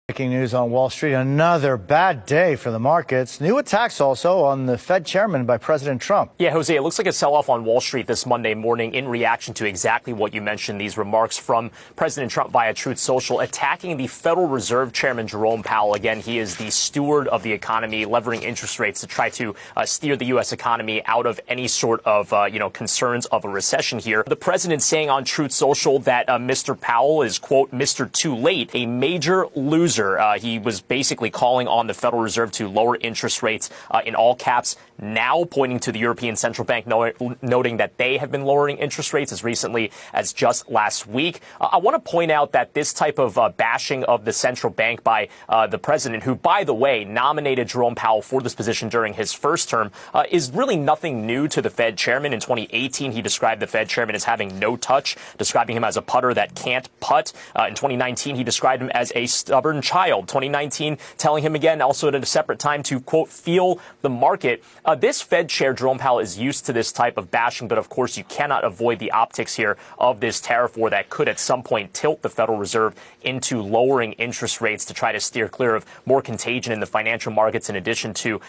Breaking news on Wall Street, another bad day for the markets. New attacks also on the Fed chairman by President Trump. Yeah, Jose, it looks like a sell-off on Wall Street this Monday morning in reaction to exactly what you mentioned, these remarks from President Trump via Truth Social, attacking the Federal Reserve Chairman Jerome Powell. Again, he is the steward of the economy, levering interest rates to try to steer the U.S. economy out of any sort of, concerns of a recession here. The president saying on Truth Social that Mr. Powell is, quote, Mr. Too Late, a major loser. He was basically calling on the Federal Reserve to lower interest rates in all caps, now pointing to the European Central Bank, noting that they have been lowering interest rates as recently as just last week. I want to point out that this type of bashing of the central bank by the president, who, by the way, nominated Jerome Powell for this position during his first term, is really nothing new to the Fed chairman. In 2018, he described the Fed chairman as having no touch, describing him as a putter that can't putt. In 2019, he described him as a stubborn child. 2019, telling him again, also at a separate time, to, quote, feel the market. This Fed chair, Jerome Powell, is used to this type of bashing, but of course you cannot avoid the optics here of this tariff war that could at some point tilt the Federal Reserve into lowering interest rates to try to steer clear of more contagion in the financial markets, in addition to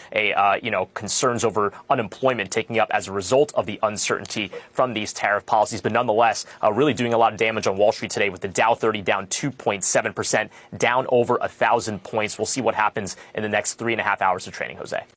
concerns over unemployment taking up as a result of the uncertainty from these tariff policies. But nonetheless, really doing a lot of damage on Wall Street today, with the Dow 30 down 2.7%, down over 1,000 points. We'll see what happens in the next 3.5 hours of trading, Jose.